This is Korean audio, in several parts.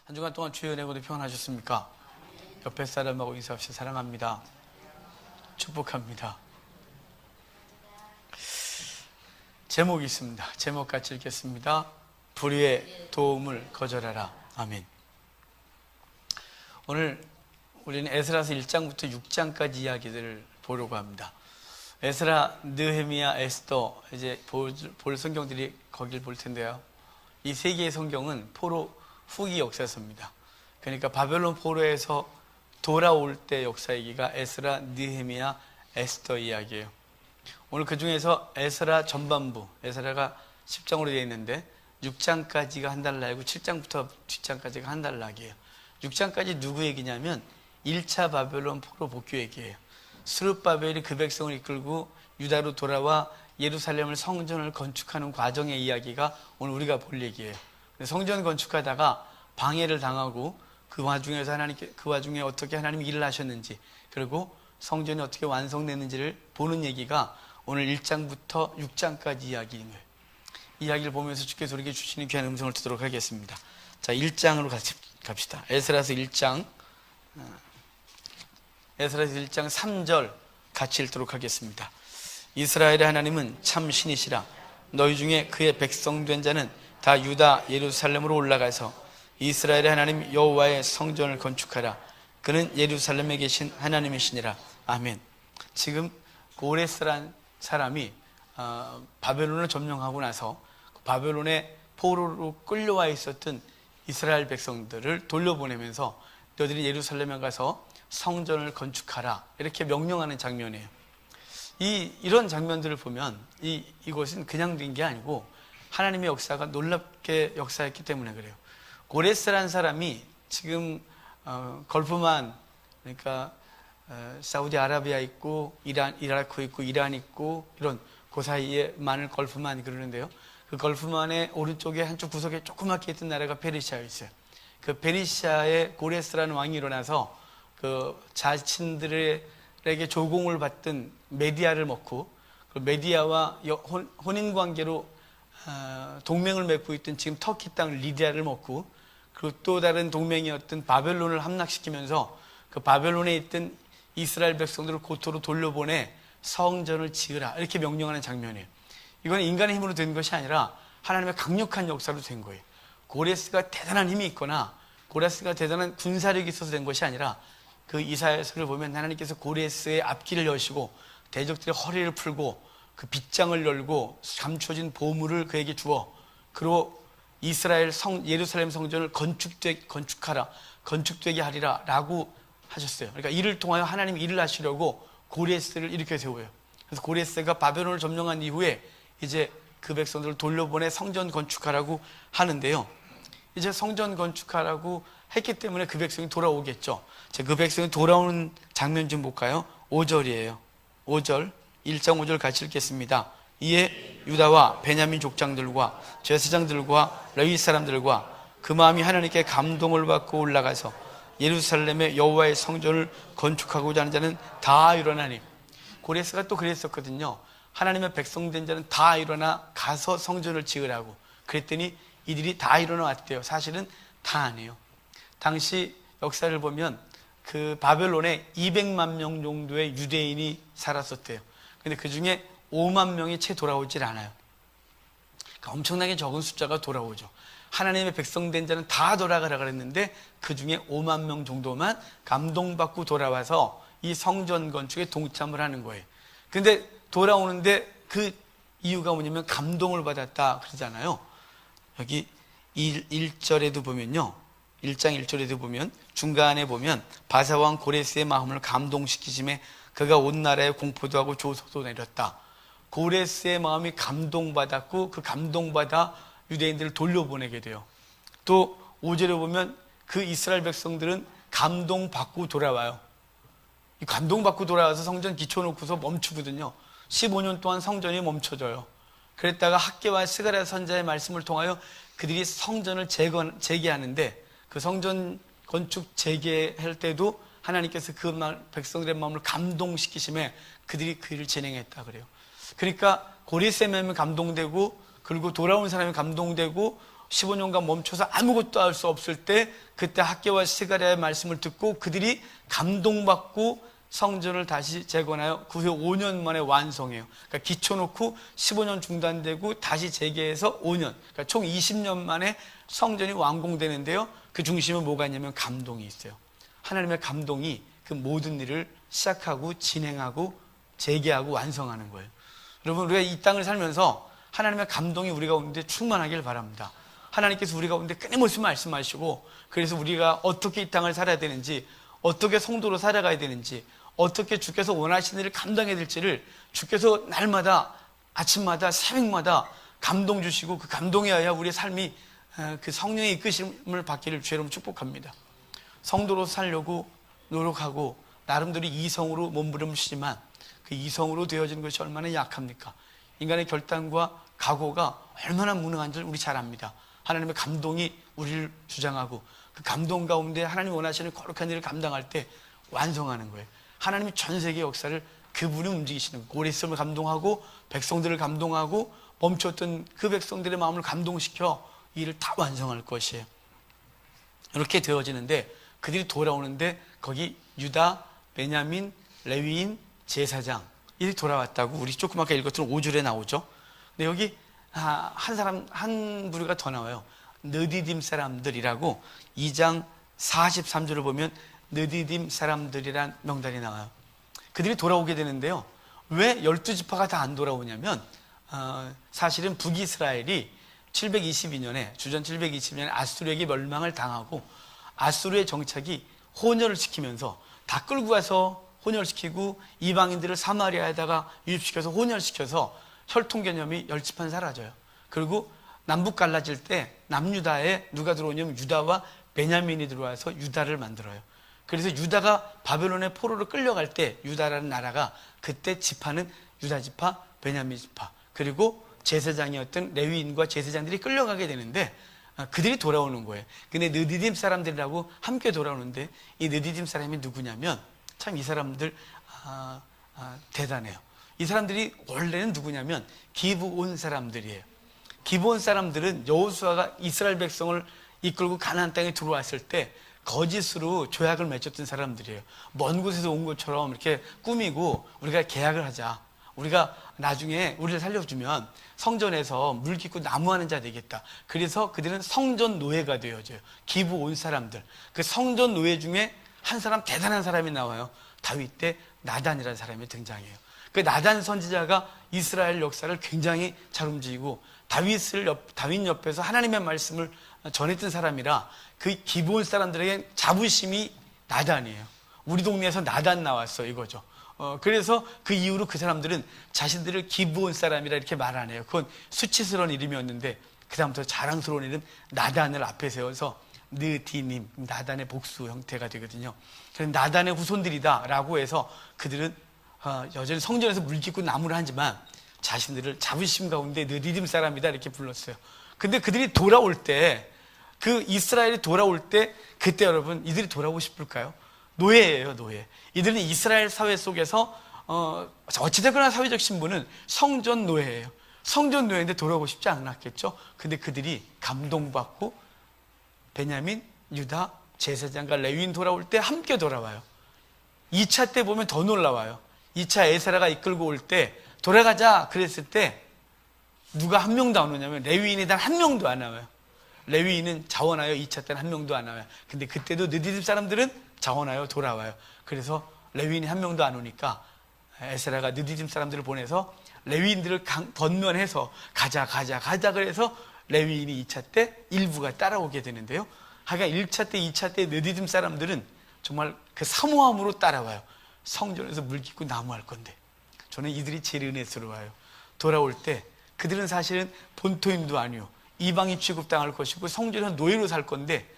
한 주간 동안 주의 은혜 모두 평안하셨습니까? 옆에 사람하고 인사합시다. 사랑합니다. 축복합니다. 제목이 있습니다. 제목 같이 읽겠습니다. 불의의 도움을 거절하라. 아멘. 오늘 우리는 에스라서 1장부터 6장까지 이야기들을 보려고 합니다. 에스라, 느헤미야, 에스더, 이제 볼 성경들이 거길 볼 텐데요. 이 세 개의 성경은 포로 후기 역사서입니다. 그러니까 바벨론 포로에서 돌아올 때 역사 얘기가 에스라, 느헤미야, 에스더 이야기예요. 오늘 그 중에서 에스라 전반부, 에스라가 10장으로 되어 있는데 6장까지가 한 달락이고 7장부터 뒷장까지가 한 달락이에요. 6장까지 누구 얘기냐면 1차 바벨론 포로 복귀 얘기예요. 스룹바벨이 그 백성을 이끌고 유다로 돌아와 예루살렘을 성전을 건축하는 과정의 이야기가 오늘 우리가 볼 얘기예요. 성전 건축하다가 방해를 당하고 그 와중에 어떻게 하나님이 일을 하셨는지, 그리고 성전이 어떻게 완성됐는지를 보는 얘기가 오늘 1장부터 6장까지 이야기인 거예요. 이야기를 보면서 주께서 우리에게 주시는 귀한 음성을 듣도록 하겠습니다. 자, 1장으로 같이 갑시다. 에스라서 1장 3절 같이 읽도록 하겠습니다. 이스라엘의 하나님은 참 신이시라. 너희 중에 그의 백성 된 자는 다 유다 예루살렘으로 올라가서 이스라엘의 하나님 여호와의 성전을 건축하라. 그는 예루살렘에 계신 하나님이시니라. 아멘. 지금 고레스란 사람이 바벨론을 점령하고 나서 바벨론의 포로로 끌려와 있었던 이스라엘 백성들을 돌려보내면서 너희들이 예루살렘에 가서 성전을 건축하라, 이렇게 명령하는 장면이에요. 이런 장면들을 보면 이것은 그냥 된 게 아니고 하나님의 역사가 놀랍게 역사했기 때문에 그래요. 고레스라는 사람이 지금 걸프만, 그러니까 사우디아라비아 있고 이라크 있고 이란 있고 이런 그 사이에 많은 걸프만 그러는데요. 그 걸프만의 오른쪽에 한쪽 구석에 조그맣게 있던 나라가 페르시아에 있어요. 그 페르시아에 고레스라는 왕이 일어나서 그 자신들에게 조공을 받던 메디아를 먹고, 그 메디아와 혼인관계로 동맹을 맺고 있던 지금 터키 땅 리디아를 먹고, 그리고 또 다른 동맹이었던 바벨론을 함락시키면서 그 바벨론에 있던 이스라엘 백성들을 고토로 돌려보내 성전을 지으라, 이렇게 명령하는 장면이에요. 이건 인간의 힘으로 된 것이 아니라 하나님의 강력한 역사로 된 거예요. 고레스가 대단한 힘이 있거나 고레스가 대단한 군사력이 있어서 된 것이 아니라, 그 이사야서를 보면 하나님께서 고레스의 앞길을 여시고 대적들의 허리를 풀고 그 빗장을 열고 감춰진 보물을 그에게 주어, 그리고 이스라엘 예루살렘 성전을 건축하라, 건축되게 하리라 라고 하셨어요. 그러니까 이를 통하여 하나님이 일을 하시려고 고레스를 이렇게 세워요. 그래서 고레스가 바벨론을 점령한 이후에 이제 그 백성들을 돌려보내 성전 건축하라고 하는데요. 이제 성전 건축하라고 했기 때문에 그 백성이 돌아오겠죠. 그 백성이 돌아오는 장면 좀 볼까요? 5절이에요. 5절, 1장 5절 같이 읽겠습니다. 이에 유다와 베냐민 족장들과 제사장들과 레위 사람들과 그 마음이 하나님께 감동을 받고 올라가서 예루살렘의 여호와의 성전을 건축하고자 하는 자는 다 일어나니. 고레스가 또 그랬었거든요. 하나님의 백성된 자는 다 일어나 가서 성전을 지으라고 그랬더니 이들이 다 일어나 왔대요. 사실은 다 아니에요. 당시 역사를 보면 그 바벨론에 200만 명 정도의 유대인이 살았었대요. 근데 그 중에 5만 명이 채 돌아오질 않아요. 그러니까 엄청나게 적은 숫자가 돌아오죠. 하나님의 백성된 자는 다 돌아가라 그랬는데 그 중에 5만 명 정도만 감동받고 돌아와서 이 성전 건축에 동참을 하는 거예요. 근데 돌아오는데 그 이유가 뭐냐면 감동을 받았다 그러잖아요. 여기 1절에도 보면요, 1장 1절에도 보면 중간에 보면 바사왕 고레스의 마음을 감동시키심에 그가 온 나라에 공포도 하고 조소도 내렸다. 고레스의 마음이 감동받았고 그 감동받아 유대인들을 돌려보내게 돼요. 또 5절에 보면 그 이스라엘 백성들은 감동받고 돌아와요. 감동받고 돌아와서 성전 기초 놓고서 멈추거든요. 15년 동안 성전이 멈춰져요. 그랬다가 학개와 스가랴 선지자의 말씀을 통하여 그들이 성전을 재개하는데, 그 성전 건축 재개할 때도 하나님께서 그 백성들의 마음을 감동시키심에 그들이 그 일을 진행했다 그래요. 그러니까 고레스의 마음이 감동되고, 그리고 돌아온 사람이 감동되고, 15년간 멈춰서 아무것도 할 수 없을 때 그때 학개와 스가랴의 말씀을 듣고 그들이 감동받고 성전을 다시 재건하여 그 후에 5년 만에 완성해요. 그러니까 기초 놓고 15년 중단되고 다시 재개해서 5년, 그러니까 총 20년 만에 성전이 완공되는데요. 그 중심에 뭐가 있냐면 감동이 있어요. 하나님의 감동이 그 모든 일을 시작하고 진행하고 재개하고 완성하는 거예요. 여러분, 우리가 이 땅을 살면서 하나님의 감동이 우리 가운데 충만하길 바랍니다. 하나님께서 우리 가운데 끊임없이 말씀하시고, 그래서 우리가 어떻게 이 땅을 살아야 되는지, 어떻게 성도로 살아가야 되는지, 어떻게 주께서 원하시는 일을 감당해야 될지를 주께서 날마다 아침마다 새벽마다 감동 주시고, 그 감동에 의하여 우리의 삶이 그 성령의 이끄심을 받기를 주의 이름으로 축복합니다. 성도로 살려고 노력하고 나름대로 이성으로 몸부림치지만 그 이성으로 되어지는 것이 얼마나 약합니까? 인간의 결단과 각오가 얼마나 무능한지 우리 잘 압니다. 하나님의 감동이 우리를 주장하고 그 감동 가운데 하나님 원하시는 거룩한 일을 감당할 때 완성하는 거예요. 하나님이 전 세계 역사를 그분이 움직이시는 거예요. 오래 있음을 감동하고 백성들을 감동하고 멈췄던 그 백성들의 마음을 감동시켜 이 일을 다 완성할 것이에요. 이렇게 되어지는데 그들이 돌아오는데 거기 유다, 베냐민, 레위인, 제사장 이들이 돌아왔다고 우리 조금 아까 읽었던 5절에 나오죠. 근데 여기 한 부류가 더 나와요. 느디딤 사람들이라고 2장 43절을 보면 느디딤 사람들이란 명단이 나와요. 그들이 돌아오게 되는데요. 왜 12지파가 다 안 돌아오냐면 사실은 북이스라엘이 722년에 주전 722년에 아수르에게 멸망을 당하고 아수르의 정착이 혼혈을 시키면서 다 끌고 가서 혼혈시키고 이방인들을 사마리아에다가 유입시켜서 혼혈시켜서 혈통 개념이 10지파는 사라져요. 그리고 남북 갈라질 때 남유다에 누가 들어오냐면 유다와 베냐민이 들어와서 유다를 만들어요. 그래서 유다가 바벨론의 포로로 끌려갈 때 유다라는 나라가 그때 지파는 유다 지파, 베냐민 지파 그리고 제사장이었던 레위인과 제사장들이 끌려가게 되는데 그들이 돌아오는 거예요. 근데 느디딤 사람들이라고 함께 돌아오는데 이 느디딤 사람이 누구냐면 참 이 사람들 대단해요. 이 사람들이 원래는 누구냐면 기브온 사람들이에요. 기브온 사람들은 여호수아가 이스라엘 백성을 이끌고 가나안 땅에 들어왔을 때 거짓으로 조약을 맺었던 사람들이에요. 먼 곳에서 온 것처럼 이렇게 꾸미고 우리가 계약을 하자. 우리가 나중에 우리를 살려주면 성전에서 물 깃고 나무하는 자 되겠다. 그래서 그들은 성전 노예가 되어져요. 기브온 사람들. 그 성전 노예 중에 한 사람 대단한 사람이 나와요. 다윗 때 나단이라는 사람이 등장해요. 그 나단 선지자가 이스라엘 역사를 굉장히 잘 움직이고 다윗 옆에서 하나님의 말씀을 전했던 사람이라 그 기브온 사람들에게 자부심이 나단이에요. 우리 동네에서 나단 나왔어 이거죠. 그래서 그 이후로 그 사람들은 자신들을 기브온 사람이라 이렇게 말 안 해요. 그건 수치스러운 이름이었는데 그 다음부터 자랑스러운 이름 나단을 앞에 세워서 느디님, 나단의 복수 형태가 되거든요. 그래서 나단의 후손들이다 라고 해서 그들은 여전히 성전에서 물 깃고 나무를 하지만 자신들을 자부심 가운데 느디딤 사람이다 이렇게 불렀어요. 근데 그들이 돌아올 때 그 이스라엘이 돌아올 때 그때 여러분 이들이 돌아오고 싶을까요? 노예예요, 노예. 이들은 이스라엘 사회 속에서 어찌됐거나 사회적 신분은 성전 노예예요. 성전 노예인데 돌아오고 싶지 않았겠죠. 근데 그들이 감동받고 베냐민, 유다, 제사장과 레위인 돌아올 때 함께 돌아와요. 2차 때 보면 더 놀라워요. 2차 에스라가 이끌고 올 때 돌아가자 그랬을 때 누가 한 명도 안 오냐면 레위인이 단 한 명도 안 나와요. 레위인은 자원하여 2차 때는 한 명도 안 나와요. 근데 그때도 느디딤 사람들은 자원하여 돌아와요. 그래서 레위인이 한 명도 안 오니까 에스라가 느디딤 사람들을 보내서 레위인들을 번면해서 가자 그래서 레위인이 2차 때 일부가 따라오게 되는데요. 하여간 1차 때 2차 때 느디딤 사람들은 정말 그 사모함으로 따라와요. 성전에서 물 깃고 나무할 건데 저는 이들이 제일 은혜스러워요. 돌아올 때 그들은 사실은 본토인도 아니요 이방인 취급당할 것이고 성전에서 노예로 살 건데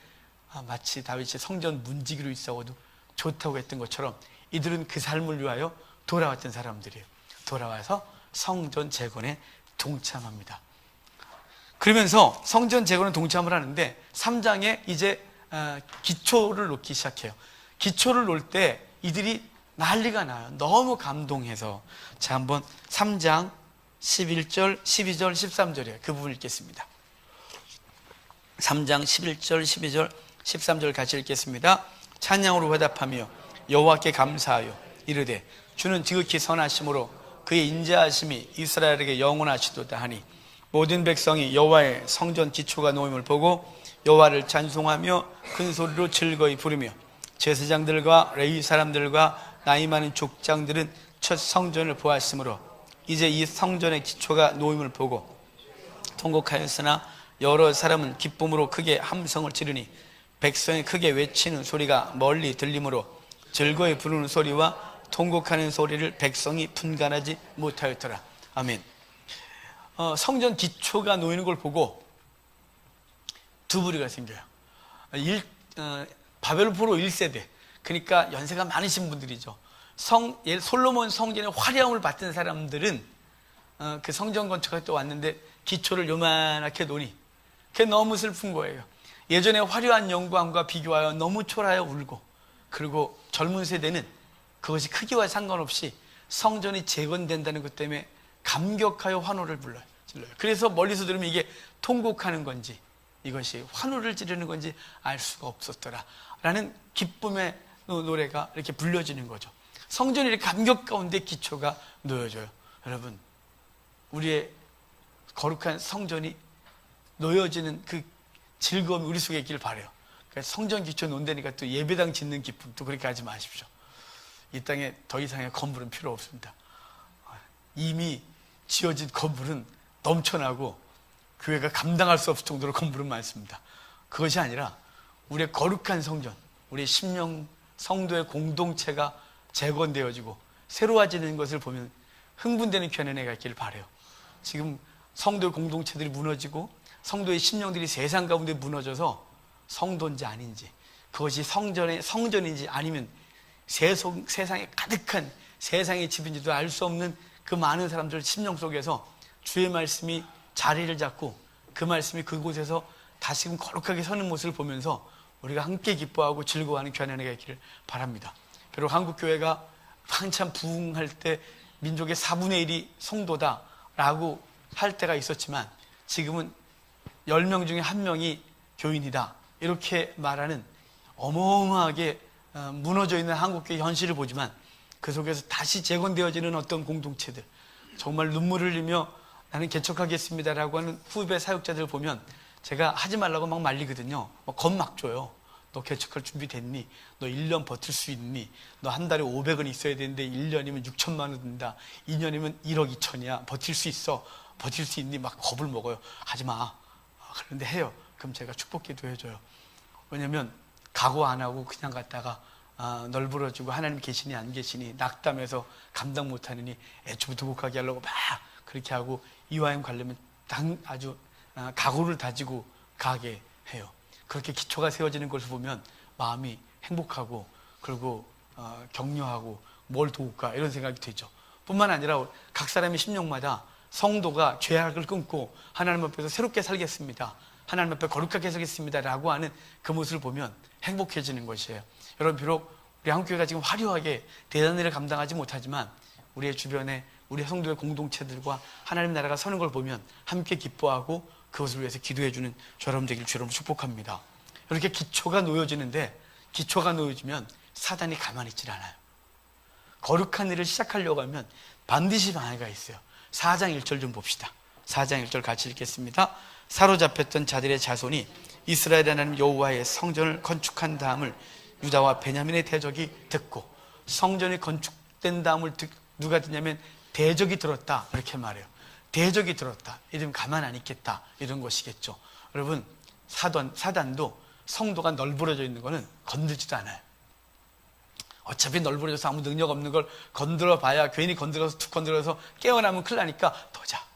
마치 다윗이 성전 문지기로 있어도 좋다고 했던 것처럼 이들은 그 삶을 위하여 돌아왔던 사람들이에요. 돌아와서 성전 재건에 동참합니다. 그러면서 성전 재건에 동참을 하는데 3장에 이제 기초를 놓기 시작해요. 기초를 놓을 때 이들이 난리가 나요. 너무 감동해서. 자, 한번 3장 11절, 12절, 13절이에요. 그 부분 읽겠습니다. 3장 11절, 12절, 13절 같이 읽겠습니다. 찬양으로 회답하며 여호와께 감사하여 이르되 주는 지극히 선하심으로 그의 인자하심이 이스라엘에게 영원하시도다 하니 모든 백성이 여호와의 성전 기초가 놓임을 보고 여호와를 찬송하며 큰 소리로 즐거이 부르며 제사장들과 레위 사람들과 나이 많은 족장들은 첫 성전을 보았으므로 이제 이 성전의 기초가 놓임을 보고 통곡하였으나 여러 사람은 기쁨으로 크게 함성을 지르니 백성이 크게 외치는 소리가 멀리 들리므로 즐거이 부르는 소리와 통곡하는 소리를 백성이 분간하지 못하였더라. 아멘. 성전 기초가 놓이는 걸 보고 두 부류가 생겨요. 바벨 포로 1세대, 그러니까 연세가 많으신 분들이죠. 솔로몬 성전의 화려함을 받던 사람들은 그 성전 건축할 때 왔는데 기초를 요만하게 놓으니 그게 너무 슬픈 거예요. 예전에 화려한 영광과 비교하여 너무 초라하여 울고, 그리고 젊은 세대는 그것이 크기와 상관없이 성전이 재건된다는 것 때문에 감격하여 환호를 질러요. 그래서 멀리서 들으면 이게 통곡하는 건지 이것이 환호를 지르는 건지 알 수가 없었더라 라는 기쁨의 노래가 이렇게 불려지는 거죠. 성전이 이렇게 감격 가운데 기초가 놓여져요. 여러분, 우리의 거룩한 성전이 놓여지는 그 즐거움이 우리 속에 있기를 바라요. 그러니까 성전 기초 놓는다니까 또 예배당 짓는 기쁨, 또 그렇게 하지 마십시오. 이 땅에 더 이상의 건물은 필요 없습니다. 이미 지어진 건물은 넘쳐나고 교회가 감당할 수 없을 정도로 건물은 많습니다. 그것이 아니라 우리의 거룩한 성전, 우리의 심령 성도의 공동체가 재건되어지고 새로워지는 것을 보면 흥분되는 견해가 있기를 바라요. 지금 성도의 공동체들이 무너지고 성도의 심령들이 세상 가운데 무너져서 성도인지 아닌지, 그것이 성전인지 아니면 세상에 가득한 세상의 집인지도 알 수 없는 그 많은 사람들 심령 속에서 주의 말씀이 자리를 잡고 그 말씀이 그곳에서 다시금 거룩하게 서는 모습을 보면서 우리가 함께 기뻐하고 즐거워하는 견해가 있기를 바랍니다. 비록 한국교회가 한참 부흥할 때 민족의 4분의 1이 성도다라고 할 때가 있었지만 지금은 10명 중에 1명이 교인이다 이렇게 말하는 어마어마하게 무너져 있는 한국교회 현실을 보지만 그 속에서 다시 재건되어지는 어떤 공동체들, 정말 눈물을 흘리며 나는 개척하겠습니다라고 하는 후배 사역자들 보면 제가 하지 말라고 막 말리거든요. 겁 막 줘요. 너 개척할 준비 됐니? 너 1년 버틸 수 있니? 너 한 달에 500원 있어야 되는데 1년이면 6천만 원 든다. 2년이면 1억 2천이야. 버틸 수 있어? 버틸 수 있니? 막 겁을 먹어요. 하지 마. 그런데 해요. 그럼 제가 축복기도 해줘요. 왜냐면 각오 안 하고 그냥 갔다가 널브러지고 하나님 계시니 안 계시니 낙담해서 감당 못하느니 애초부터 독하게 하려고 막 그렇게 하고 이와임 가려면 아주 각오를 다지고 가게 해요. 그렇게 기초가 세워지는 것을 보면 마음이 행복하고 그리고 격려하고 뭘 도울까 이런 생각이 되죠. 뿐만 아니라 각 사람의 심령마다 성도가 죄악을 끊고 하나님 앞에서 새롭게 살겠습니다, 하나님 앞에 거룩하게 살겠습니다 라고 하는 그 모습을 보면 행복해지는 것이에요. 여러분, 비록 우리 한국교회가 지금 화려하게 대단한 일을 감당하지 못하지만 우리의 주변에 우리 성도의 공동체들과 하나님 나라가 서는 걸 보면 함께 기뻐하고 그것을 위해서 기도해주는 저 여러분 되길 주여러분 축복합니다. 이렇게 기초가 놓여지는데, 기초가 놓여지면 사단이 가만히 있질 않아요. 거룩한 일을 시작하려고 하면 반드시 방해가 있어요. 4장 1절 좀 봅시다. 4장 1절 같이 읽겠습니다. 사로잡혔던 자들의 자손이 이스라엘 하나님 여호와의 성전을 건축한 다음을 유다와 베냐민의 대적이 듣고, 성전이 건축된 다음을 누가 듣냐면 대적이 들었다 이렇게 말해요. 대적이 들었다, 이러면 가만 안 있겠다 이런 것이겠죠. 여러분, 사단도 성도가 널브러져 있는 거는 건들지도 않아요. 어차피 널브러져서 아무 능력 없는 걸 건드려 봐야 괜히 건드려서 툭 건드려서 깨어나면 큰일 나니까 더 자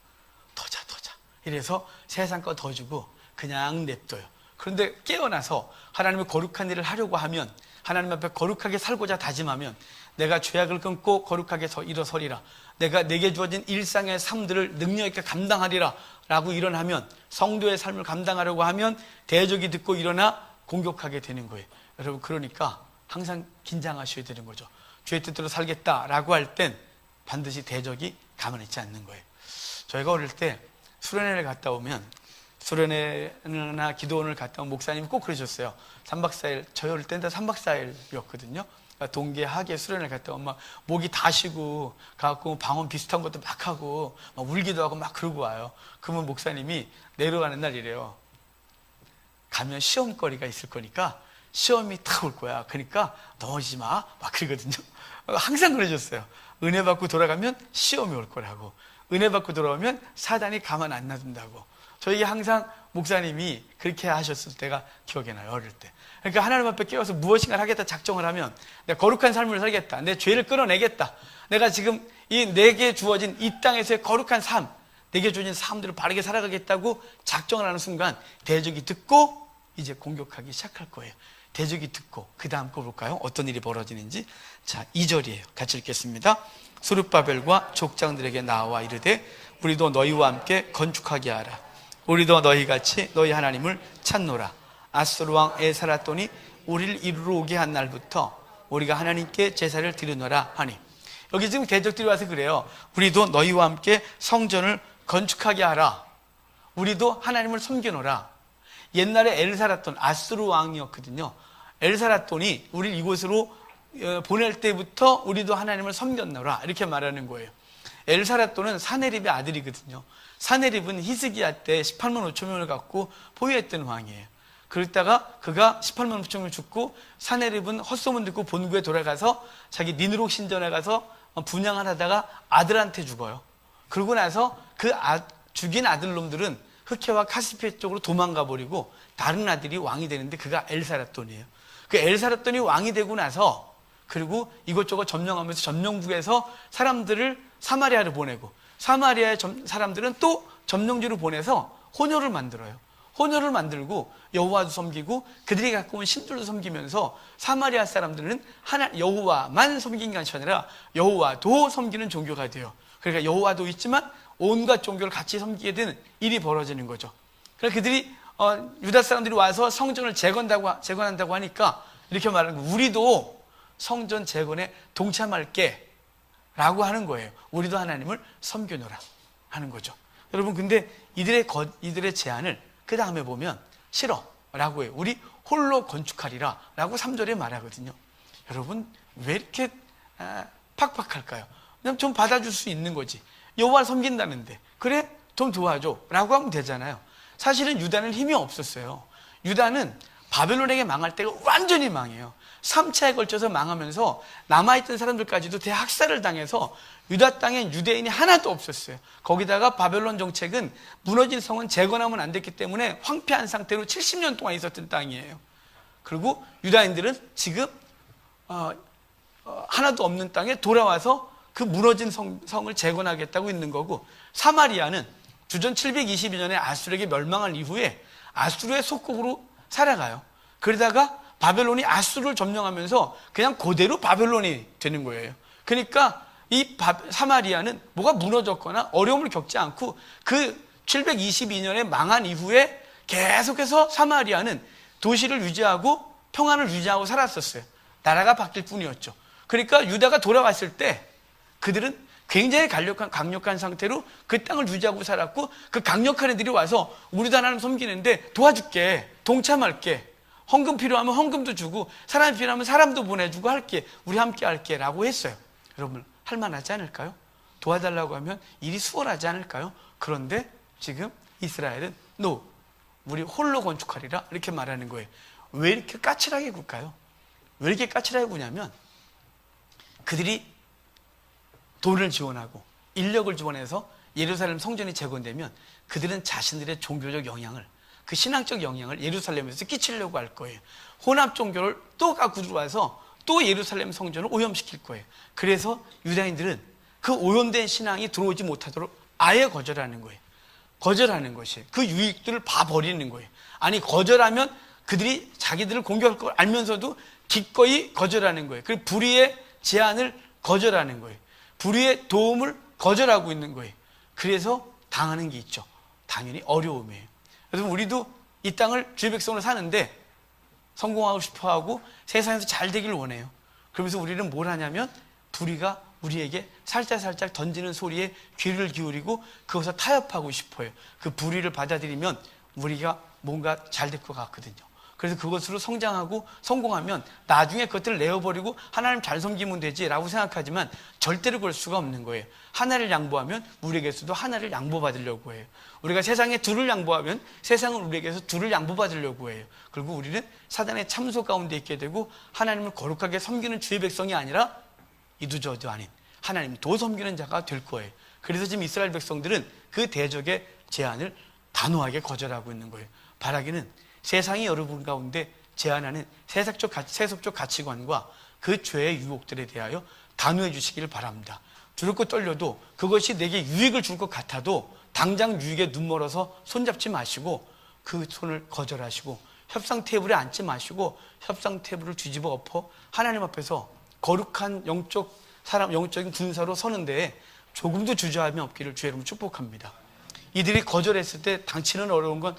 이래서 세상 거 더 주고 그냥 냅둬요. 그런데 깨어나서 하나님의 거룩한 일을 하려고 하면, 하나님 앞에 거룩하게 살고자 다짐하면 내가 죄악을 끊고 거룩하게 일어서리라, 내가 내게 주어진 일상의 삶들을 능력 있게 감당하리라 라고 일어나면, 성도의 삶을 감당하려고 하면 대적이 듣고 일어나 공격하게 되는 거예요. 여러분, 그러니까 항상 긴장하셔야 되는 거죠. 주의 뜻대로 살겠다라고 할 땐 반드시 대적이 가만히 있지 않는 거예요. 저희가 어릴 때 수련회를 갔다 오면 수련회나 기도원을 갔다 온 목사님이 꼭 그러셨어요. 3박 4일, 저희 어릴 때는 3박 4일이었거든요. 동계 하계 수련을 갔다 오면 막 목이 다 쉬고 가갖고 방언 비슷한 것도 막 하고 막 울기도 하고 막 그러고 와요. 그러면 목사님이 내려가는 날 이래요. 가면 시험거리가 있을 거니까 시험이 탁 올 거야. 그러니까 넘어지지 마. 막 그러거든요. 항상 그러셨어요. 은혜 받고 돌아가면 시험이 올 거라고. 은혜 받고 돌아오면 사단이 가만 안 놔둔다고. 저에게 항상 목사님이 그렇게 하셨을 때가 기억이 나요. 어릴 때. 그러니까 하나님 앞에 깨어서 무엇인가를 하겠다 작정을 하면 내가 거룩한 삶을 살겠다. 내 죄를 끊어내겠다. 내가 지금 이 내게 주어진 이 땅에서의 거룩한 삶, 내게 주어진 삶들을 바르게 살아가겠다고 작정을 하는 순간 대적이 듣고 이제 공격하기 시작할 거예요. 대적이 듣고 그 다음 거 볼까요? 어떤 일이 벌어지는지. 자, 2절이에요. 같이 읽겠습니다. 스룹바벨과 족장들에게 나와 이르되 우리도 너희와 함께 건축하게 하라. 우리도 너희같이 너희 하나님을 찾노라. 아수르 왕 에사라돈이 우리를 이루러 오게 한 날부터 우리가 하나님께 제사를 드리노라 하니. 여기 지금 대적들이 와서 그래요. 우리도 너희와 함께 성전을 건축하게 하라. 우리도 하나님을 섬겨노라. 옛날에 엘사라돈, 아수르 왕이었거든요. 엘사라돈이 우리를 이곳으로 보낼 때부터 우리도 하나님을 섬겼노라 이렇게 말하는 거예요. 엘사라돈은 사네립의 아들이거든요. 사네립은 히스기야 때 18만 5천 명을 갖고 보유했던 왕이에요. 그러다가 그가 18만 5천 명을 죽고 사네립은 헛소문 듣고 본국에 돌아가서 자기 니느록 신전에 가서 분향을 하다가 아들한테 죽어요. 그러고 나서 그 죽인 아들놈들은 흑해와 카스피해 쪽으로 도망가 버리고 다른 아들이 왕이 되는데 그가 엘사라돈이에요. 그 엘사라돈이 왕이 되고 나서 그리고 이것저것 점령하면서 점령국에서 사람들을 사마리아를 보내고 사마리아의 사람들은 또 점령지로 보내서 혼혈을 만들어요. 혼혈을 만들고 여호와도 섬기고 그들이 갖고 온 신들도 섬기면서 사마리아 사람들은 여호와만 섬기는 것이 아니라 여호와도 섬기는 종교가 돼요. 그러니까 여호와도 있지만 온갖 종교를 같이 섬기게 되는 일이 벌어지는 거죠. 그래서 그들이 유다 사람들이 와서 성전을 재건한다고 하니까 이렇게 말하는 거예요. 우리도 성전 재건에 동참할게 라고 하는 거예요. 우리도 하나님을 섬겨노라 하는 거죠. 여러분, 근데 이들의 제안을 그 다음에 보면 싫어 라고 해요. 우리 홀로 건축하리라 라고 3절에 말하거든요. 여러분, 왜 이렇게 팍팍할까요? 그냥 좀 받아줄 수 있는 거지. 여호와를 섬긴다는데 그래? 좀 도와줘 라고 하면 되잖아요. 사실은 유다는 힘이 없었어요. 유다는 바벨론에게 망할 때가 완전히 망해요. 3차에 걸쳐서 망하면서 남아있던 사람들까지도 대학살을 당해서 유다 땅엔 유대인이 하나도 없었어요. 거기다가 바벨론 정책은 무너진 성은 재건하면 안 됐기 때문에 황폐한 상태로 70년 동안 있었던 땅이에요. 그리고 유다인들은 지금 하나도 없는 땅에 돌아와서 그 무너진 성을 재건하겠다고 있는 거고, 사마리아는 주전 722년에 아수르에게 멸망한 이후에 아수르의 속국으로 살아가요. 그러다가 바벨론이 아수르를 점령하면서 그냥 그대로 바벨론이 되는 거예요. 그러니까 이 사마리아는 뭐가 무너졌거나 어려움을 겪지 않고 그 722년에 망한 이후에 계속해서 사마리아는 도시를 유지하고 평안을 유지하고 살았었어요. 나라가 바뀔 뿐이었죠. 그러니까 유다가 돌아왔을 때 그들은 굉장히 강력한 상태로 그 땅을 유지하고 살았고, 그 강력한 애들이 와서 우리도 하나님 섬기는데 도와줄게, 동참할게, 헌금 필요하면 헌금도 주고 사람이 필요하면 사람도 보내주고 할게, 우리 함께 할게 라고 했어요. 여러분, 할만하지 않을까요? 도와달라고 하면 일이 수월하지 않을까요? 그런데 지금 이스라엘은 NO, 우리 홀로 건축하리라 이렇게 말하는 거예요. 왜 이렇게 까칠하게 굴까요? 왜 이렇게 까칠하게 구냐면 그들이 돈을 지원하고 인력을 지원해서 예루살렘 성전이 재건되면 그들은 자신들의 종교적 영향을, 그 신앙적 영향을 예루살렘에서 끼치려고 할 거예요. 혼합 종교를 또 갖고 들어와서 또 예루살렘 성전을 오염시킬 거예요. 그래서 유다인들은 그 오염된 신앙이 들어오지 못하도록 아예 거절하는 거예요. 거절하는 것이에요. 그 유익들을 봐버리는 거예요. 아니, 거절하면 그들이 자기들을 공격할 걸 알면서도 기꺼이 거절하는 거예요. 그리고 불의의 제안을 거절하는 거예요. 불의의 도움을 거절하고 있는 거예요. 그래서 당하는 게 있죠. 당연히 어려움이에요. 그래서 우리도 이 땅을 주의 백성으로 사는데 성공하고 싶어하고 세상에서 잘 되기를 원해요. 그러면서 우리는 뭘 하냐면 불의가 우리에게 살짝살짝 던지는 소리에 귀를 기울이고 그것을 타협하고 싶어요. 그 불의를 받아들이면 우리가 뭔가 잘 될 것 같거든요. 그래서 그것으로 성장하고 성공하면 나중에 그것들을 내어버리고 하나님 잘 섬기면 되지라고 생각하지만 절대로 그럴 수가 없는 거예요. 하나를 양보하면 우리에게서도 하나를 양보받으려고 해요. 우리가 세상에 둘을 양보하면 세상은 우리에게서 둘을 양보받으려고 해요. 그리고 우리는 사단의 참소 가운데 있게 되고 하나님을 거룩하게 섬기는 주의 백성이 아니라 이두저두 아닌 하나님 도 섬기는 자가 될 거예요. 그래서 지금 이스라엘 백성들은 그 대적의 제안을 단호하게 거절하고 있는 거예요. 바라기는 세상이 여러분 가운데 제안하는 세속적 가치관과 그 죄의 유혹들에 대하여 단호해 주시기를 바랍니다. 두렵고 떨려도 그것이 내게 유익을 줄 것 같아도 당장 유익에 눈멀어서 손잡지 마시고 그 손을 거절하시고 협상 테이블에 앉지 마시고 협상 테이블을 뒤집어 엎어 하나님 앞에서 거룩한 영적인 군사로 서는 데에 조금도 주저함이 없기를 주의 이름으로 축복합니다. 이들이 거절했을 때 닥치는 건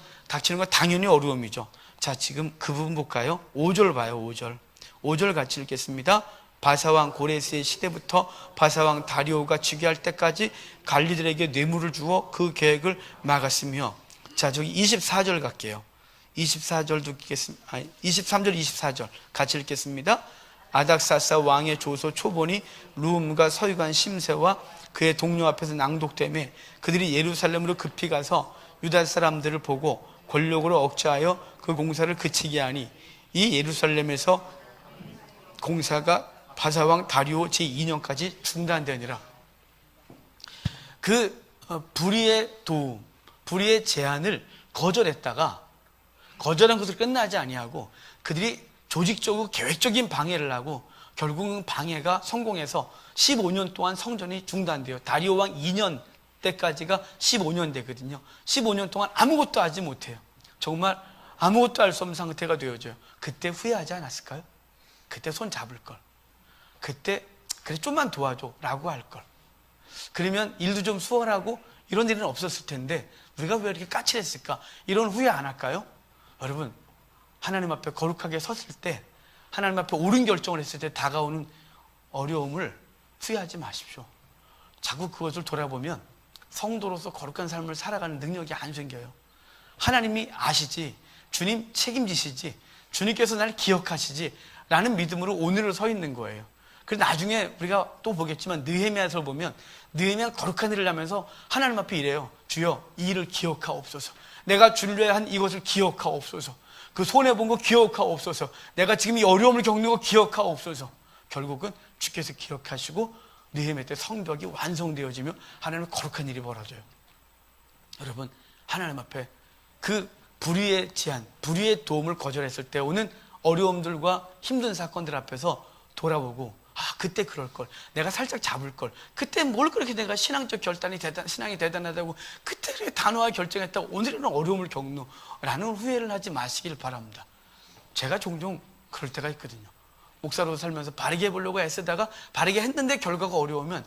당연히 어려움이죠. 자, 지금 그 부분 볼까요? 5절 봐요. 5절 같이 읽겠습니다. 바사왕 고레스의 시대부터 바사왕 다리오가 즉위할 때까지 갈리들에게 뇌물을 주어 그 계획을 막았으며, 자, 저기 24절 갈게요. 23절 24절 같이 읽겠습니다. 아닥사사 왕의 조소 초본이 루음과 서유관 심세와 그의 동료 앞에서 낭독되매 그들이 예루살렘으로 급히 가서 유다 사람들을 보고 권력으로 억제하여 그 공사를 그치게 하니 이 예루살렘에서 공사가 바사왕 다리오 제2년까지 중단되니라. 그 불의의 도움, 불의의 제안을 거절했다가 거절한 것을 끝나지 아니하고 그들이 조직적으로 계획적인 방해를 하고 결국은 방해가 성공해서 15년 동안 성전이 중단돼요. 다리오 왕 2년 때까지가 15년 되거든요. 15년 동안 아무것도 하지 못해요. 정말 아무것도 할 수 없는 상태가 되어져요. 그때 후회하지 않았을까요? 그때 손 잡을 걸. 그때 그래 좀만 도와줘 라고 할 걸. 그러면 일도 좀 수월하고 이런 일은 없었을 텐데 우리가 왜 이렇게 까칠했을까? 이런 후회 안 할까요? 여러분, 하나님 앞에 거룩하게 섰을 때, 하나님 앞에 옳은 결정을 했을 때 다가오는 어려움을 후회하지 마십시오. 자꾸 그것을 돌아보면 성도로서 거룩한 삶을 살아가는 능력이 안 생겨요. 하나님이 아시지, 주님 책임지시지, 주님께서 나를 기억하시지 라는 믿음으로 오늘을 서 있는 거예요. 그래서 나중에 우리가 또 보겠지만 느헤미야서를 보면 느헤미야는 거룩한 일을 하면서 하나님 앞에 이래요. 주여, 이 일을 기억하옵소서. 내가 주를 위한 이것을 기억하옵소서. 그 손해본 거 기억하옵소서. 내가 지금 이 어려움을 겪는 거 기억하옵소서. 결국은 주께서 기억하시고 느헤미야 때 성벽이 완성되어지며 하나님의 거룩한 일이 벌어져요. 여러분, 하나님 앞에 그 불의의 제안, 불의의 도움을 거절했을 때 오는 어려움들과 힘든 사건들 앞에서 돌아보고, 그때 그럴 걸, 내가 살짝 잡을 걸, 그때 뭘 그렇게 내가 신앙이 대단하다고 그때 그렇게 단호하게 결정했다고 오늘은 어려움을 겪노라는 후회를 하지 마시길 바랍니다. 제가 종종 그럴 때가 있거든요. 목사로 살면서 바르게 해보려고 애쓰다가 바르게 했는데 결과가 어려우면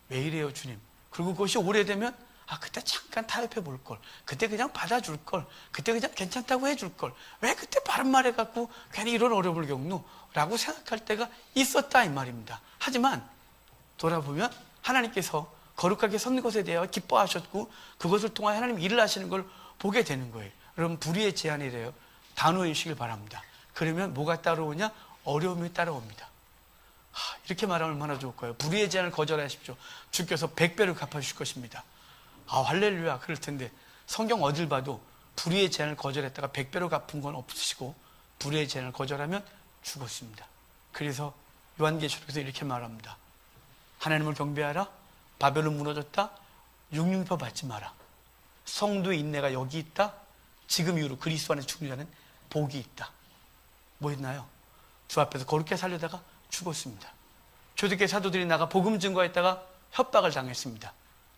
왜 이래요 주님. 그리고 그것이 오래되면 그때 잠깐 타협해 볼 걸, 그때 그냥 받아줄 걸, 그때 그냥 괜찮다고 해줄 걸, 왜 그때 바른 말 해갖고 괜히 이런 어려움을 겪노? 라고 생각할 때가 있었다 이 말입니다. 하지만 돌아보면 하나님께서 거룩하게 섰는 것에 대하여 기뻐하셨고 그것을 통하여 하나님 일을 하시는 걸 보게 되는 거예요. 여러분, 불의의 제안이래요. 단호해 주시길 바랍니다. 그러면 뭐가 따라오냐? 어려움이 따라옵니다. 이렇게 말하면 얼마나 좋을까요? 불의의 제안을 거절하십시오. 주께서 100배를 갚아주실 것입니다. 할렐루야. 그럴 텐데 성경 어딜 봐도 불의의 제안을 거절했다가 100배로 갚은 건 없으시고 불의의 제안을 거절하면 죽었습니다. 그래서 요한계시록에서 이렇게 말합니다. 하나님을 경배하라. 바벨론 무너졌다. 육륜표 받지 마라. 성도의 인내가 여기 있다. 지금 이후로 그리스도 안에 죽는 자는 복이 있다. 뭐 했나요? 주 앞에서 거룩하게 살려다가 죽었습니다. 초대교회 사도들이 나가 복음 증거했다가 협박을 당했습니다.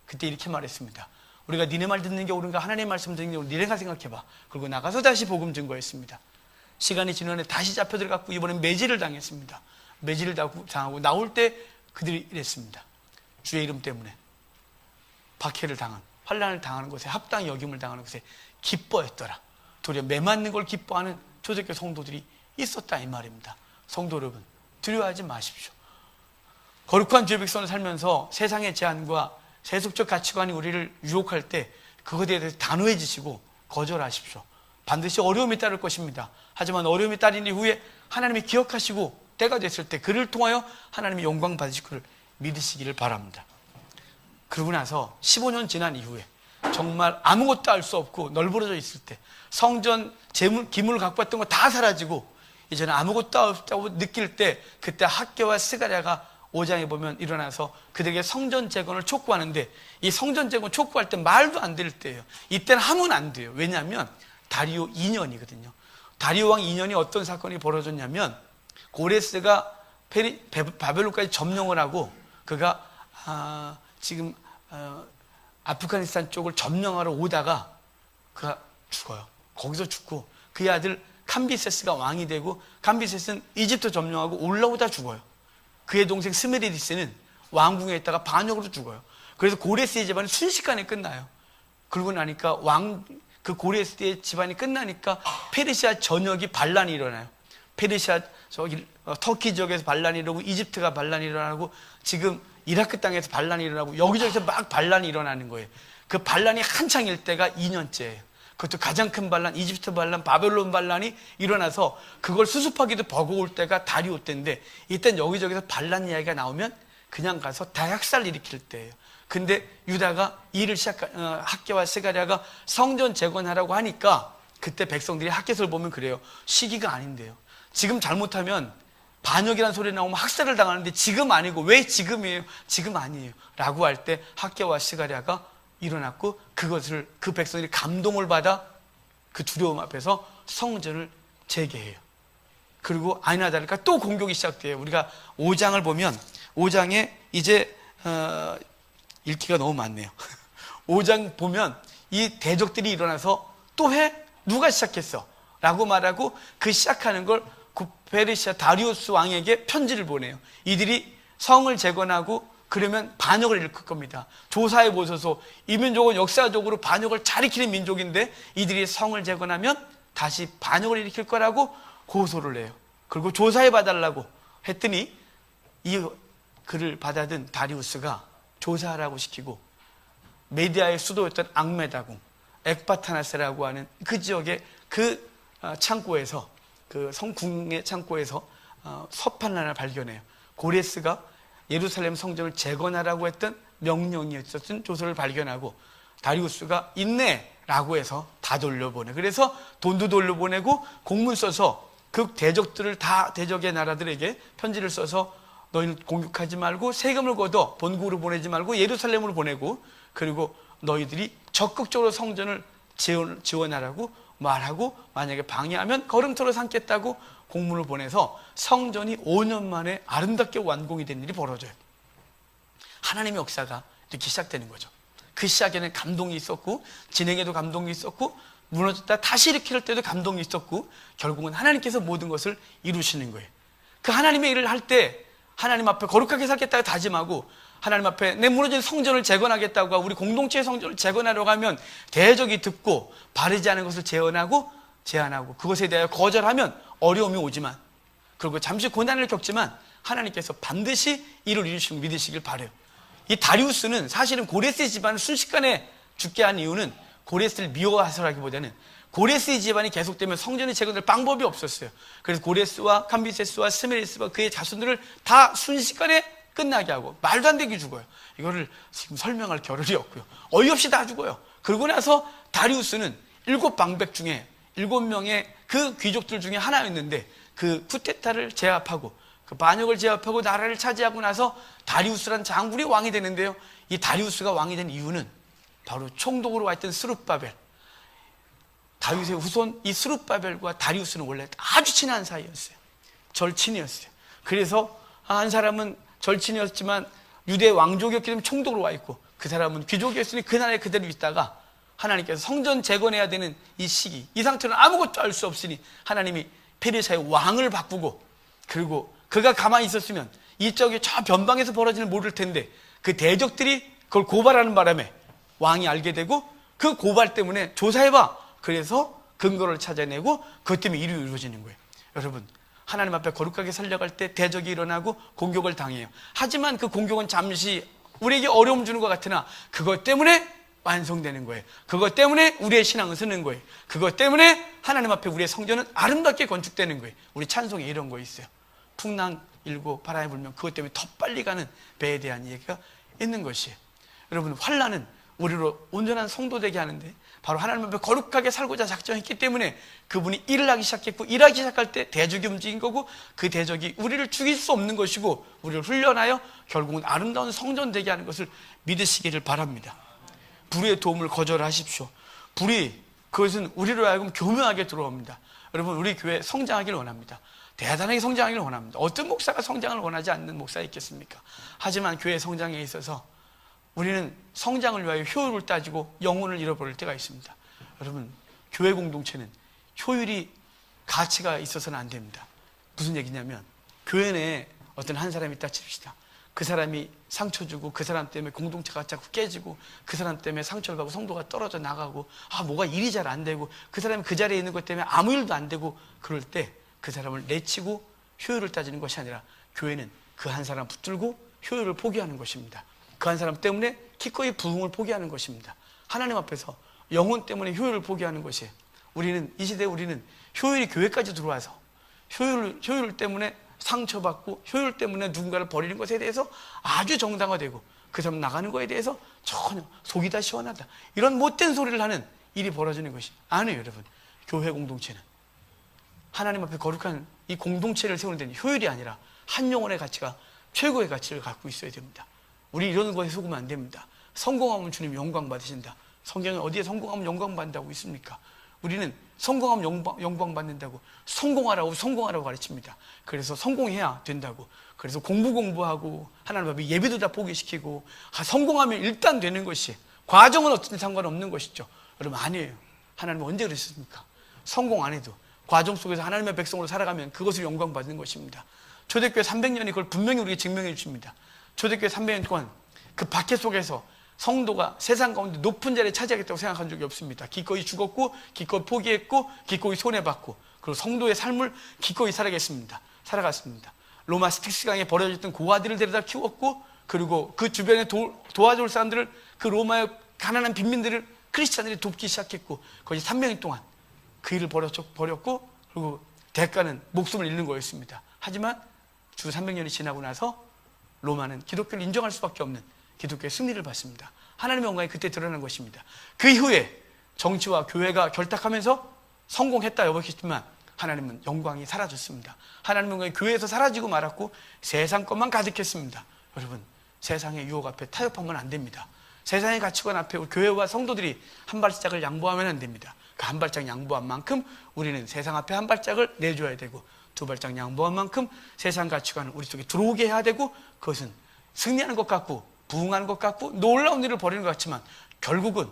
그때 이렇게 말했습니다. 우리가 니네 말 듣는 게 옳은가, 하나님의 말씀 듣는 게 옳은가, 니네가 생각해봐. 그리고 나가서 다시 복음 증거했습니다. 시간이 지난 후에 다시 잡혀 들어갔고 이번엔 매질을 당했습니다. 매질을 당하고 나올 때 그들이 이랬습니다. 주의 이름 때문에 박해를 당한, 환난을 당하는 것에, 합당히 여김을 당하는 것에 기뻐했더라. 도리어 매맞는 걸 기뻐하는 초대교회 성도들이 있었다 이 말입니다. 성도 여러분, 두려워하지 마십시오. 거룩한 주의 백성을 살면서 세상의 제한과 세속적 가치관이 우리를 유혹할 때 그것에 대해서 단호해지시고 거절하십시오. 반드시 어려움이 따를 것입니다. 하지만 어려움이 따른 이후에 하나님이 기억하시고 때가 됐을 때 그를 통하여 하나님이 영광 받으실 것을 믿으시기를 바랍니다. 그러고 나서 15년 지난 이후에 정말 아무것도 알 수 없고 널브러져 있을 때 성전 재물 기물을 갖고 왔던 거 다 사라지고 이제는 아무것도 없다고 느낄 때 그때 학개와 스가랴가 5장에 보면 일어나서 그들에게 성전 재건을 촉구하는데 이 성전 재건 촉구할 때 말도 안 될 때예요. 이때는 하면 안 돼요. 왜냐하면 다리오 2년이거든요. 다리오 왕 2년이 어떤 사건이 벌어졌냐면 고레스가 바벨론까지 점령을 하고 그가 지금 아프가니스탄 쪽을 점령하러 오다가 그가 죽어요. 거기서 죽고 그의 아들 캄비세스가 왕이 되고 캄비세스는 이집트 점령하고 올라오다 죽어요. 그의 동생 스메리디스는 왕궁에 있다가 반역으로 죽어요. 그래서 고레스의 집안이 순식간에 끝나요. 그러고 나니까 그 고레스의 집안이 끝나니까 페르시아 전역이 반란이 일어나요. 페르시아 터키 지역에서 반란이 일어나고 이집트가 반란이 일어나고 지금 이라크 땅에서 반란이 일어나고 여기저기서 막 반란이 일어나는 거예요. 그 반란이 한창일 때가 2년째예요. 그것도 가장 큰 반란, 이집트 반란, 바벨론 반란이 일어나서 그걸 수습하기도 버거울 때가 다리오 때인데 이땐 여기저기서 반란 이야기가 나오면 그냥 가서 다약살 일으킬 때예요. 근데 유다가 일을 학개와 스가랴가 성전 재건하라고 하니까 그때 백성들이 학개서를 보면 그래요. 시기가 아닌데요. 지금 잘못하면 반역이라는 소리 나오면 학살을 당하는데 지금 아니고 왜 지금이에요? 지금 아니에요 라고 할 때 학개와 스가랴가 일어났고 그것을 그 백성들이 감동을 받아 그 두려움 앞에서 성전을 재개해요. 그리고 아니나 다를까 또 공격이 시작돼요. 우리가 5장을 보면 5장에 이제 읽기가 너무 많네요. 5장 보면 이 대적들이 일어나서 또 해? 누가 시작했어? 라고 말하고 그 시작하는 걸 페르시아 다리우스 왕에게 편지를 보내요. 이들이 성을 재건하고 그러면 반역을 일으킬 겁니다. 조사해 보셔서 이 민족은 역사적으로 반역을 잘 일으키는 민족인데 이들이 성을 재건하면 다시 반역을 일으킬 거라고 고소를 해요. 그리고 조사해 봐달라고 했더니 이 글을 받아든 다리우스가 조사하라고 시키고 메디아의 수도였던 앙메다궁, 엑바타나스라고 하는 그 지역의 그 창고에서 그 성궁의 창고에서 서판 하나 발견해요. 고레스가 예루살렘 성전을 재건하라고 했던 명령이 있었던 조서를 발견하고 다리우스가 있네라고 해서 다 돌려보내. 그래서 돈도 돌려보내고 공문 써서 그 대적들을 다 대적의 나라들에게 편지를 써서 너희는 공격하지 말고 세금을 걷어 본국으로 보내지 말고 예루살렘으로 보내고 그리고 너희들이 적극적으로 성전을 지원하라고 말하고 만약에 방해하면 걸음터로 삼겠다고 공문을 보내서 성전이 5년 만에 아름답게 완공이 된 일이 벌어져요. 하나님의 역사가 이렇게 시작되는 거죠. 그 시작에는 감동이 있었고 진행에도 감동이 있었고 무너졌다 다시 일으킬 때도 감동이 있었고 결국은 하나님께서 모든 것을 이루시는 거예요. 그 하나님의 일을 할 때 하나님 앞에 거룩하게 살겠다고 다짐하고 하나님 앞에 내 무너진 성전을 재건하겠다고 우리 공동체의 성전을 재건하려고 하면 대적이 듣고 바르지 않은 것을 제안하고 그것에 대하여 거절하면 어려움이 오지만 그리고 잠시 고난을 겪지만 하나님께서 반드시 이를 이루시고 믿으시길 바라요. 이 다리우스는 사실은 고레스의 집안을 순식간에 죽게 한 이유는 고레스를 미워해서라기보다는 고레스의 집안이 계속되면 성전이 재건될 방법이 없었어요. 그래서 고레스와 캄비세스와 스메리스와 그의 자손들을 다 순식간에 끝나게 하고 말도 안 되게 죽어요. 이거를 지금 설명할 겨를이 없고요. 어이없이 다 죽어요. 그러고 나서 다리우스는 7방백 중에 7명의 그 귀족들 중에 하나였는데 그 쿠데타를 제압하고 그 반역을 제압하고 나라를 차지하고 나서 다리우스란 장군이 왕이 되는데요. 이 다리우스가 왕이 된 이유는 바로 총독으로 와 있던 스룹바벨, 다윗의 후손 이 스룹바벨과 다리우스는 원래 아주 친한 사이였어요. 절친이었어요. 그래서 한 사람은 절친이었지만 유대 왕족이었기 때문에 총독으로 와 있고 그 사람은 귀족이었으니 그 나라에 그대로 있다가 하나님께서 성전 재건해야 되는 이 시기, 이 상태는 아무것도 알 수 없으니 하나님이 페르시아의 왕을 바꾸고 그리고 그가 가만히 있었으면 이쪽에 저 변방에서 벌어지는 모를 텐데 그 대적들이 그걸 고발하는 바람에 왕이 알게 되고 그 고발 때문에 조사해봐. 그래서 근거를 찾아내고 그것 때문에 일이 이루어지는 거예요. 여러분 하나님 앞에 거룩하게 살려갈 때 대적이 일어나고 공격을 당해요. 하지만 그 공격은 잠시 우리에게 어려움 주는 것 같으나 그것 때문에 완성되는 거예요. 그것 때문에 우리의 신앙은 서는 거예요. 그것 때문에 하나님 앞에 우리의 성전은 아름답게 건축되는 거예요. 우리 찬송에 이런 거 있어요. 풍랑 일고 바람이 불면 그것 때문에 더 빨리 가는 배에 대한 얘기가 있는 것이에요. 여러분, 환난은 우리로 온전한 성도 되게 하는데 바로 하나님 앞에 거룩하게 살고자 작정했기 때문에 그분이 일을 하기 시작했고, 일하기 시작할 때 대적이 움직인 거고, 그 대적이 우리를 죽일 수 없는 것이고 우리를 훈련하여 결국은 아름다운 성전 되게 하는 것을 믿으시기를 바랍니다. 불의의 도움을 거절하십시오. 불의, 그것은 우리로 하여금 교묘하게 들어옵니다. 여러분, 우리 교회 성장하기를 원합니다. 대단하게 성장하기를 원합니다. 어떤 목사가 성장을 원하지 않는 목사가 있겠습니까? 하지만 교회 성장에 있어서 우리는 성장을 위하여 효율을 따지고 영혼을 잃어버릴 때가 있습니다. 여러분, 교회 공동체는 효율이 가치가 있어서는 안 됩니다. 무슨 얘기냐면, 교회 내에 어떤 한 사람이 있다 칩시다. 그 사람이 상처 주고, 그 사람 때문에 공동체가 자꾸 깨지고, 그 사람 때문에 상처를 받고 성도가 떨어져 나가고, 뭐가 일이 잘 안 되고, 그 사람이 그 자리에 있는 것 때문에 아무 일도 안 되고, 그럴 때 그 사람을 내치고 효율을 따지는 것이 아니라, 교회는 그 한 사람 붙들고 효율을 포기하는 것입니다. 그 한 사람 때문에 기꺼이 부흥을 포기하는 것입니다. 하나님 앞에서 영혼 때문에 효율을 포기하는 것이에요. 우리는, 이 시대에 우리는 효율이 교회까지 들어와서 효율 때문에 상처받고, 효율 때문에 누군가를 버리는 것에 대해서 아주 정당화되고, 그 사람 나가는 것에 대해서 전혀 속이 다 시원하다, 이런 못된 소리를 하는 일이 벌어지는 것이 아니에요. 여러분, 교회 공동체는 하나님 앞에 거룩한 이 공동체를 세우는 데는 효율이 아니라 한 영혼의 가치가 최고의 가치를 갖고 있어야 됩니다. 우리 이러는 것에 속으면 안 됩니다. 성공하면 주님 영광 받으신다. 성경에 어디에 성공하면 영광 받는다고 있습니까? 우리는 성공하면 영광 받는다고, 성공하라고 가르칩니다. 그래서 성공해야 된다고, 그래서 공부하고 하나님 앞에 예배도 다 포기시키고, 성공하면 일단 되는 것이, 과정은 어쨌든 상관없는 것이죠. 여러분, 아니에요. 하나님은 언제 그러셨습니까? 성공 안 해도 과정 속에서 하나님의 백성으로 살아가면 그것을 영광 받는 것입니다. 초대교회 300년이 그걸 분명히 우리에게 증명해 주십니다. 초대교회 300년 동안 그 박해 속에서 성도가 세상 가운데 높은 자리에 차지하겠다고 생각한 적이 없습니다. 기꺼이 죽었고, 기꺼이 포기했고, 기꺼이 손해봤고, 그리고 성도의 삶을 기꺼이 살아갔습니다. 로마 스틱스강에 버려졌던 고아들을 데려다 키웠고, 그리고 그 주변에 도와줄 사람들을, 그 로마의 가난한 빈민들을 크리스찬들이 돕기 시작했고, 거의 300년 동안 그 일을 버렸고, 그리고 대가는 목숨을 잃는 거였습니다. 하지만 주 300년이 지나고 나서 로마는 기독교를 인정할 수밖에 없는 기독교의 승리를 받습니다. 하나님의 영광이 그때 드러난 것입니다. 그 이후에 정치와 교회가 결탁하면서 성공했다 여겼지만 하나님은 영광이 사라졌습니다. 하나님의 영광이 교회에서 사라지고 말았고, 세상 것만 가득했습니다. 여러분, 세상의 유혹 앞에 타협하면 안 됩니다. 세상의 가치관 앞에 교회와 성도들이 한 발짝을 양보하면 안 됩니다. 그 한 발짝 양보한 만큼 우리는 세상 앞에 한 발짝을 내줘야 되고, 두 발짝 양보한 만큼 세상 가치관을 우리 속에 들어오게 해야 되고, 그것은 승리하는 것 같고 부흥하는 것 같고 놀라운 일을 벌이는 것 같지만 결국은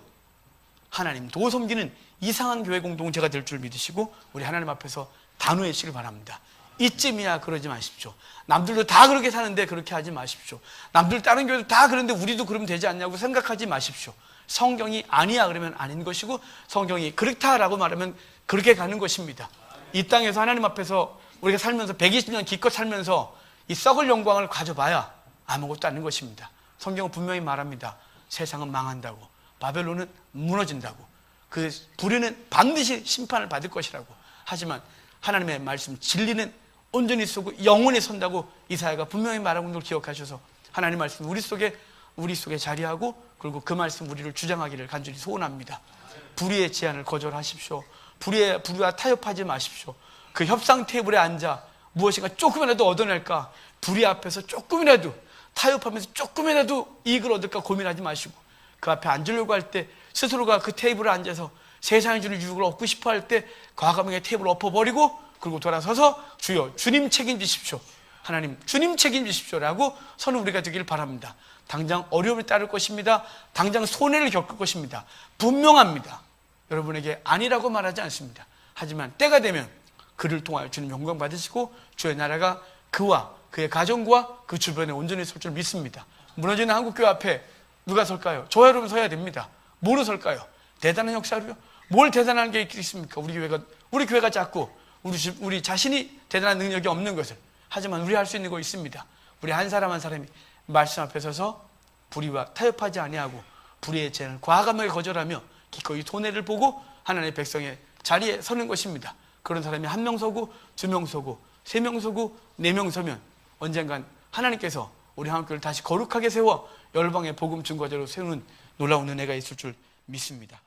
하나님도 섬기는 이상한 교회 공동체가 될 줄 믿으시고, 우리 하나님 앞에서 단호해지길 바랍니다. 이쯤이야 그러지 마십시오. 남들도 다 그렇게 사는데 그렇게 하지 마십시오. 남들 다른 교회도 다 그런데 우리도 그러면 되지 않냐고 생각하지 마십시오. 성경이 아니야 그러면 아닌 것이고, 성경이 그렇다라고 말하면 그렇게 가는 것입니다. 이 땅에서 하나님 앞에서 우리가 살면서 120년 기껏 살면서 이 썩을 영광을 가져봐야 아무것도 아닌 것입니다. 성경은 분명히 말합니다. 세상은 망한다고, 바벨론은 무너진다고, 그 불의는 반드시 심판을 받을 것이라고. 하지만 하나님의 말씀 진리는 온전히 서고 영원히 선다고 이사야가 분명히 말하고 있는 걸 기억하셔서 하나님 말씀 우리 속에 자리하고, 그리고 그 말씀 우리를 주장하기를 간절히 소원합니다. 불의의 제안을 거절하십시오. 불의와 타협하지 마십시오. 그 협상 테이블에 앉아 무엇인가 조금이라도 얻어낼까, 불의 앞에서 조금이라도 타협하면서 조금이라도 이익을 얻을까 고민하지 마시고, 그 앞에 앉으려고 할 때 스스로가 그 테이블에 앉아서 세상이 주는 유익을 얻고 싶어 할 때 과감하게 테이블을 엎어버리고, 그리고 돌아서서 주여 주님 책임지십시오, 하나님 주님 책임지십시오라고 서는 우리가 되길 바랍니다. 당장 어려움이 따를 것입니다. 당장 손해를 겪을 것입니다. 분명합니다. 여러분에게 아니라고 말하지 않습니다. 하지만 때가 되면 그를 통하여 주님 영광 받으시고 주의 나라가 그와 그의 가정과 그 주변에 온전히 설 줄 믿습니다. 무너지는 한국교회 앞에 누가 설까요? 저와 여러분 서야 됩니다. 뭐로 설까요? 대단한 역사로요? 뭘 대단한 게 있겠습니까? 우리 교회가 작고 우리 자신이 대단한 능력이 없는 것을. 하지만 우리 할 수 있는 거 있습니다. 우리 한 사람 한 사람이 말씀 앞에 서서 불의와 타협하지 아니하고 불의의 제한을 과감하게 거절하며 기꺼이 손해를 보고 하나님의 백성의 자리에 서는 것입니다. 그런 사람이 1명 서고 2명 서고 3명 서고 4명 서면 언젠간 하나님께서 우리 한국교회를 다시 거룩하게 세워 열방의 복음 증거자로 세우는 놀라운 은혜가 있을 줄 믿습니다.